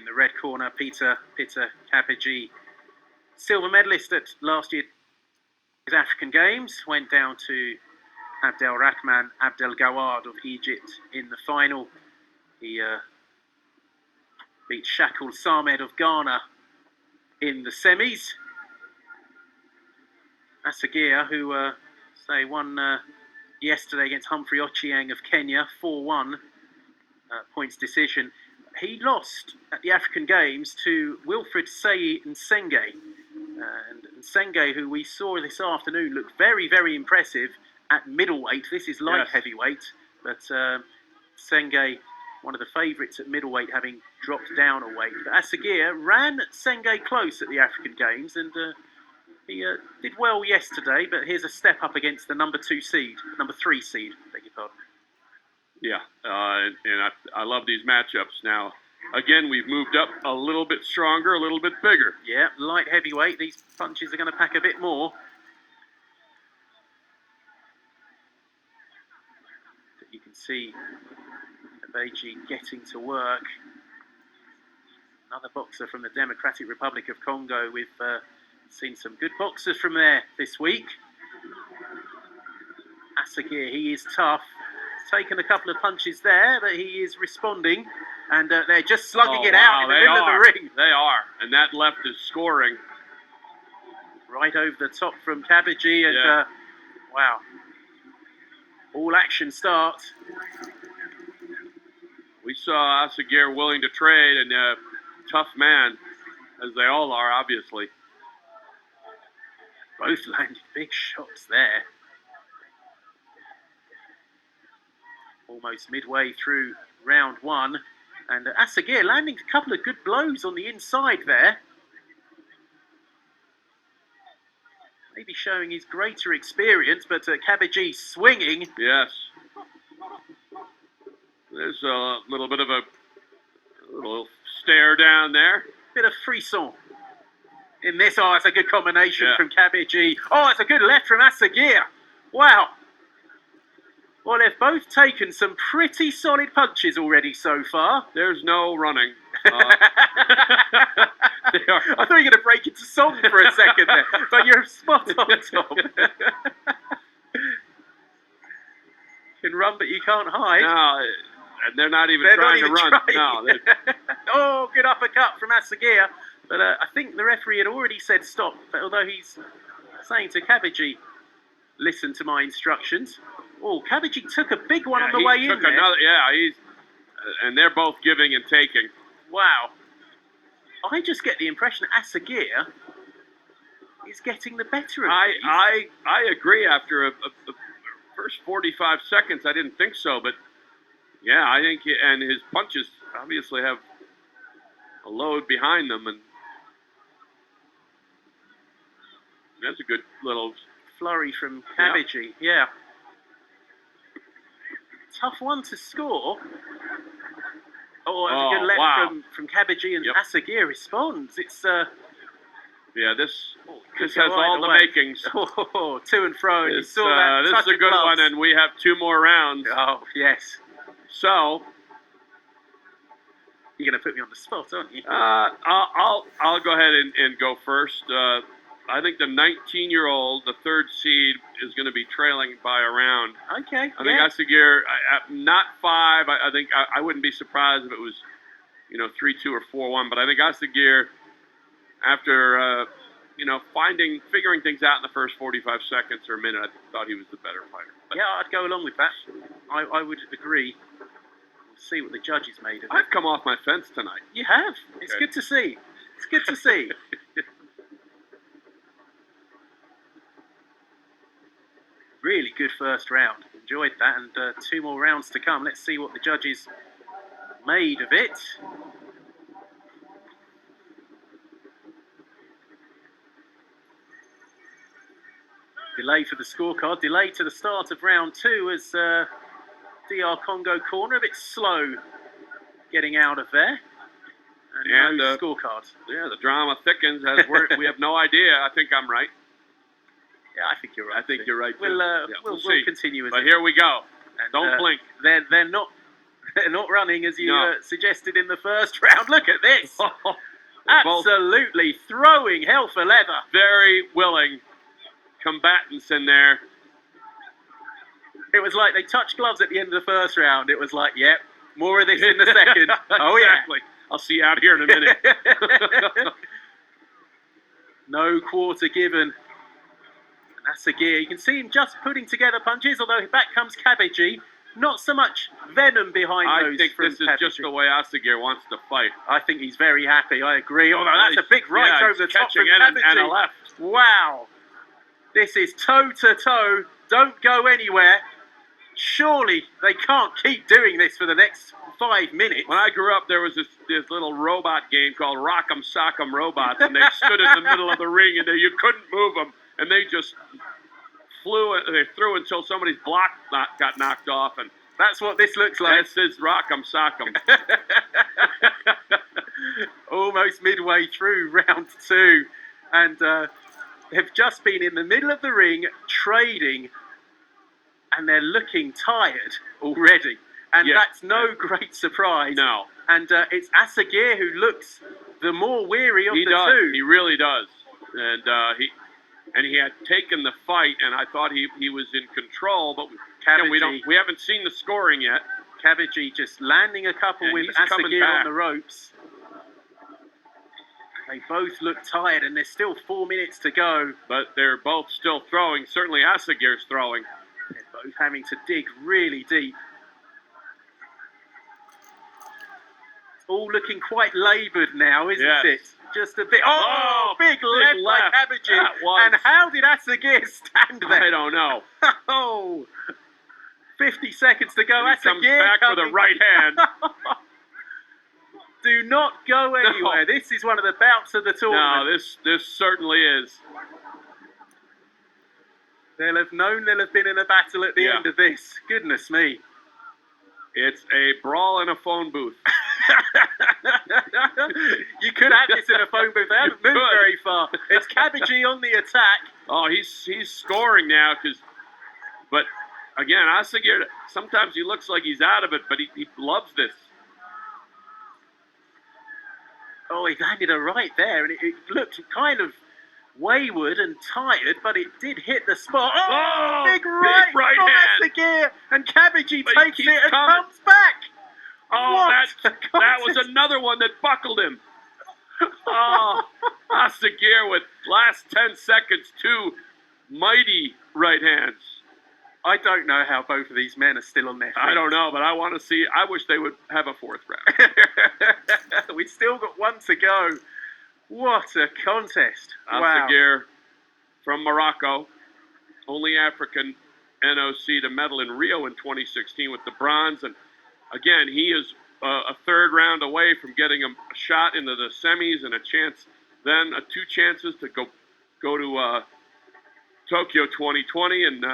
In the red corner, PITA Kabeji, silver medalist at last year's African Games, went down to Abdelrahman Abdelgawad of Egypt in the final. He beat Shakul Samed of Ghana in the semis. ASSAGHIR, who won yesterday against Humphrey Ochieng of Kenya, 4-1 points decision. He lost at the African Games to Wilfred Seyi Nsenge. And Nsenge, who we saw this afternoon, looked very, very impressive at middleweight. This is light heavyweight, but Nsenge, one of the favourites at middleweight, having dropped down a weight. But ASSAGHIR ran Nsenge close at the African Games, and he did well yesterday, but here's a step up against the number 3 seed, beg your pardon. Yeah, and I love these matchups. Now, again, we've moved up a little bit stronger, a little bit bigger. Yeah, light heavyweight, these punches are going to pack a bit more. You can see Kabeji getting to work. Another boxer from the Democratic Republic of Congo. We've seen some good boxers from there this week. ASSAGHIR, he is tough. He's taken a couple of punches there, but he is responding. And they're just slugging it out in the middle of the ring. They are. And that left is scoring. Right over the top from Kabeji. And wow. All action starts. We saw ASSAGHIR willing to trade, and tough man, as they all are, obviously. Both landed big shots there. Almost midway through round one. And ASSAGHIR landing a couple of good blows on the inside there. Maybe showing his greater experience, but Kabeji swinging. Yes. There's a little bit of a little stare down there. Bit of frisson in this. Oh, it's a good combination from Kabeji. Oh, it's a good left from ASSAGHIR. Wow. Well, they've both taken some pretty solid punches already so far. There's no running. I thought you were going to break into song for a second there, but you're spot on, Tom. You can run, but you can't hide. No, and they're not even trying to run. No, oh, good uppercut from ASSAGHIR. But I think the referee had already said stop, but although he's saying to Kabeji, listen to my instructions. Oh, Kabeji took a big one on the way in there. And they're both giving and taking. Wow. I just get the impression that ASSAGHIR is getting the better of these. I agree. After a first 45 seconds, I didn't think so, but yeah, I think, and his punches obviously have a load behind them, and that's a good little flurry from Kabeji. Yeah. Tough one to score. Oh, it's a good left from Kabeji, and ASSAGHIR responds. It's this has all the makings. Oh, to and fro. You saw that. This is a good one, and we have 2 more rounds. Oh, yes. So you're going to put me on the spot, aren't you? I'll go ahead and go first. I think the 19-year-old, the 3rd seed, is going to be trailing by a round. Okay. I think ASSAGHIR, not 5. I think I wouldn't be surprised if it was, 3-2 or 4-1. But I think ASSAGHIR, after figuring things out in the first 45 seconds or a minute, I thought he was the better fighter. But yeah, I'd go along with that. I would agree. We'll see what the judges made of it. I've come off my fence tonight. You have. It's good to see. It's good to see. Really good first round. Enjoyed that, and 2 more rounds to come. Let's see what the judges made of it. Delay for the scorecard. Delay to the start of round 2 as DR Congo corner a bit slow getting out of there. And no scorecard. Yeah, the drama thickens as we have no idea. I think I'm right. Yeah, I think you're right. I think you're right. We'll continue. But here we go. And don't blink. They're not They're not running as you No. suggested in the first round. Look at this. They're both Absolutely throwing hell for leather. very willing combatants in there. It was like they touched gloves at the end of the first round. It was like, yep, more of this in the second. Oh, exactly. I'll see you out here in a minute. No quarter given. And that's ASSAGHIR. You can see him just putting together punches, although back comes Kabeji. Not so much venom behind those. I think from this is Kabeji. just the way ASSAGHIR wants to fight. I think he's very happy. I agree. Although that's a big right Yeah, over the top from catching in Kabeji. and a left. Wow. This is toe-to-toe. Don't go anywhere. Surely they can't keep doing this for the next 5 minutes. When I grew up, there was this little robot game called Rock'em Sock'em Robots, and they stood in the middle of the ring, and you couldn't move them, and they just they threw until somebody's block got knocked off, and that's what this looks like. This is Rock'em Sock'em. Almost midway through round 2, and they've just been in the middle of the ring trading, and they're looking tired already. And that's no great surprise. No. And it's ASSAGHIR who looks the more weary of the two. He really does. And he had taken the fight, and I thought he was in control, but we haven't seen the scoring yet. Kabeji just landing a couple with ASSAGHIR on the ropes. They both look tired, and there's still 4 minutes to go. But they're both still throwing. Certainly ASSAGHIR's throwing. They're both having to dig really deep. It's all looking quite laboured now, isn't it? Just a bit. Oh, big left by Kabeji. And how did ASSAGHIR stand there? I don't know. Oh, 50 seconds to go. He comes back with a right hand. Do not go anywhere. No. This is one of the bouts of the tournament. No, this certainly is. They'll have known they'll have been in a battle at the end of this. Goodness me. It's a brawl in a phone booth. You could have this in a phone booth. They haven't moved very far. It's Kabeji on the attack. Oh, he's scoring now but again, ASSAGHIR, sometimes he looks like he's out of it, but he loves this. Oh, he landed a right there, and it looked kind of wayward and tired, but it did hit the spot. Oh, big right from ASSAGHIR, and Kabeji takes it and comes back. Oh, that was another one that buckled him. Oh, ASSAGHIR with last 10 seconds, 2 mighty right hands. I don't know how both of these men are still on their feet. I don't know, but I want to see. I wish they would have a 4th round. We've still got 1 to go. What a contest. ASSAGHIR from Morocco, only African NOC to medal in Rio in 2016 with the bronze. And again, he is a 3rd round away from getting a shot into the semis and a chance, then 2 chances to go to Tokyo 2020, and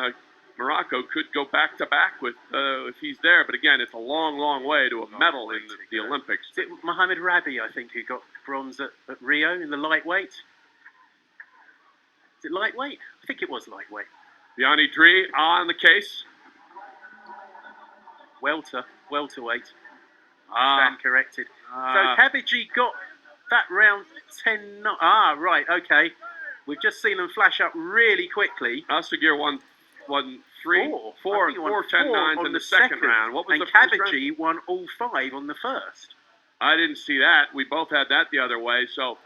Morocco could go back-to-back with if he's there. But again, it's a long, long way to a medal in the Olympics. Is it Mohamed Rabi, I think, who got bronze at Rio in the lightweight? Is it lightweight? I think it was lightweight. Yanni Drie on the case. Welterweight. Stand corrected. So Kabeji got that round 10. Right, okay. We've just seen them flash up really quickly. ASSAGHIR won 4 10-9s in the second round. What was the first round? Kabeji won all 5 on the first. I didn't see that. We both had that the other way. So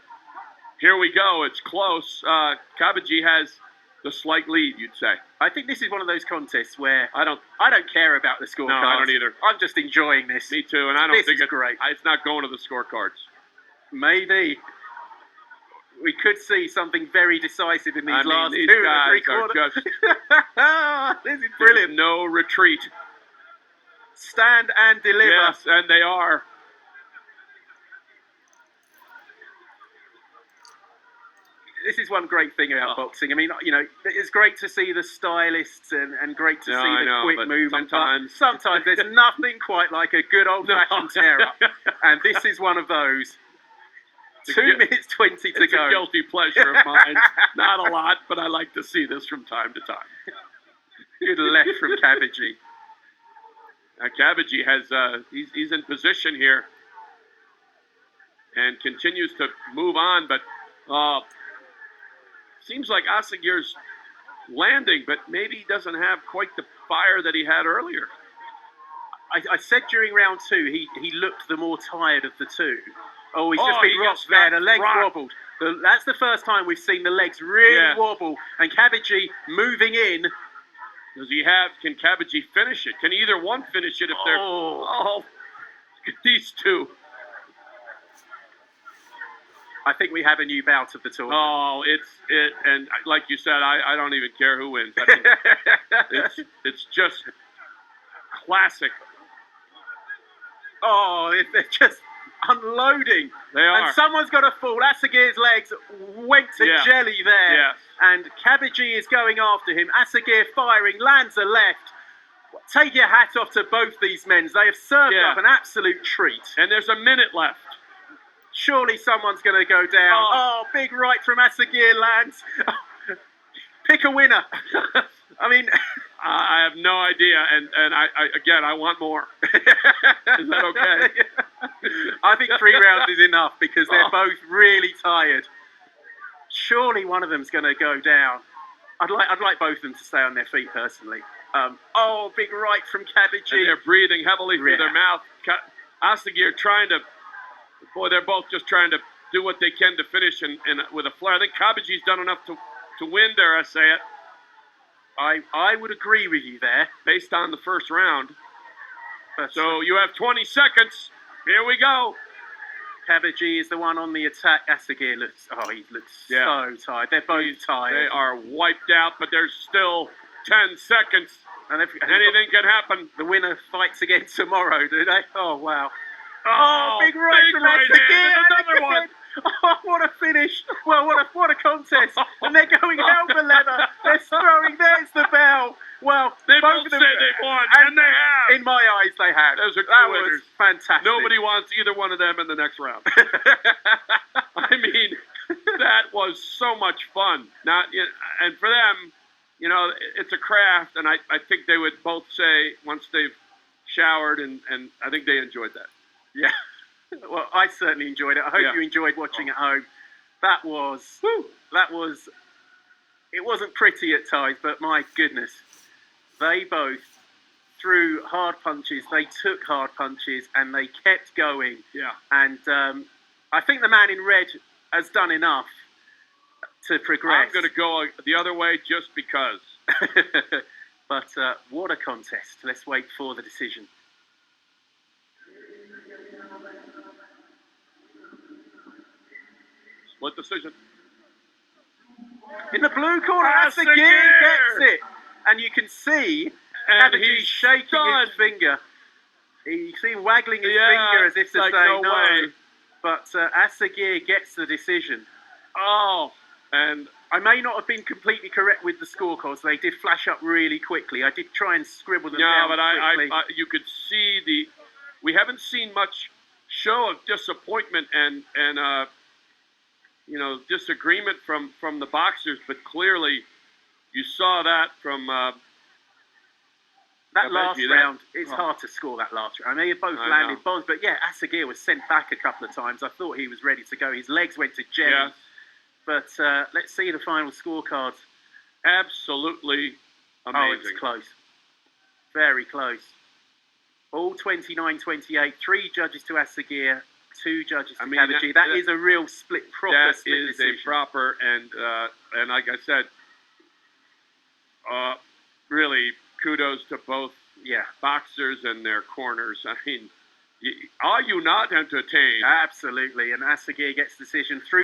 here we go. It's close. Kabeji has the slight lead, you'd say. I think this is one of those contests where I don't care about the scorecards. No, I don't either. I'm just enjoying this. Me too, and I don't think it's great. It's not going to the scorecards. Maybe. We could see something very decisive in these last 2 or 3 quarters. This is brilliant. There's no retreat. Stand and deliver. Yes, and they are. This is one great thing about boxing. I mean, it's great to see the stylists and great to see the quick movement. Sometimes there's nothing quite like a good old-fashioned tear-up. And this is one of those. 2 minutes 20 to go. It's a guilty pleasure of mine. Not a lot, but I like to see this from time to time. Good left from Kabeji. Kabeji has he's in position here and continues to move on, but seems like ASSAGHIR's landing, but maybe he doesn't have quite the fire that he had earlier. I said during round 2 he looked the more tired of the two. Oh, he's just been rocked there. The legs wobbled. That's the first time we've seen the legs really wobble. And Kabeji moving in. Can Kabeji finish it? Can either one finish it if they're... Oh, look at these two. I think we have a new bout of the tournament. Oh, and like you said, I don't even care who wins. I mean, it's just classic. Oh, they're just unloading. They are. And someone's got to fall. ASSAGHIR's legs went to jelly there. Yes. And Kabeji is going after him. ASSAGHIR firing, lands a left. Take your hat off to both these men. They have served up an absolute treat. And there's a minute left. Surely someone's going to go down. Oh, big right from ASSAGHIR lands. Pick a winner. I mean... I have no idea, and I want more. Is that okay? I think 3 rounds is enough because they're both really tired. Surely one of them's going to go down. I'd like both of them to stay on their feet personally. Big right from Kabeji. And they're breathing heavily through their mouth. ASSAGHIR trying to, they're both just trying to do what they can to finish and with a flair. I think Kabeji's done enough to win, dare I say it. I would agree with you there. Based on the first round. So you have 20 seconds. Here we go. Kabeji is the one on the attack. ASSAGHIR looks so tired. They're both tired. They are wiped out, but there's still 10 seconds. And anything can happen. The winner fights again tomorrow, do they? Oh, wow. Oh, big right from ASSAGHIR. Another one. Oh, what a finish. Well, what a contest. And they're going hell for leather. They're throwing. There's the bell. Well, they both say they've won, and they have. In my eyes, they have. Those are that winners. Was fantastic. Nobody wants either one of them in the next round. I mean, that was so much fun. And for them, it's a craft, and I think they would both say once they've showered, and I think they enjoyed that. Yeah. Well, I certainly enjoyed it. I hope you enjoyed watching at home. It wasn't pretty at times, but my goodness, they both threw hard punches. They took hard punches, and they kept going. Yeah. And I think the man in red has done enough to progress. I'm going to go the other way just because. But what a contest. Let's wait for the decision. Split decision. In the blue corner, ASSAGHIR gets it. And you can see he's shaking his finger. You see him waggling his finger as if to say no. Way. But ASSAGHIR gets the decision. Oh, and I may not have been completely correct with the scorecards. They did flash up really quickly. I did try and scribble them down quickly. But you could see we haven't seen much show of disappointment and disagreement from the boxers, but clearly you saw that from that last round. It's hard to score that last round. I mean, they both landed bombs, but ASSAGHIR was sent back a couple of times. I thought he was ready to go. His legs went to jelly. Yes. But let's see the final scorecards. Absolutely amazing. Oh, it's close. Very close. All 29-28. 3 judges to ASSAGHIR. 2 judges to Kabeji. That is a real split decision. A proper, and like I said, really kudos to both boxers and their corners. I mean, are you not entertained? Absolutely, and ASSAGHIR gets decision through.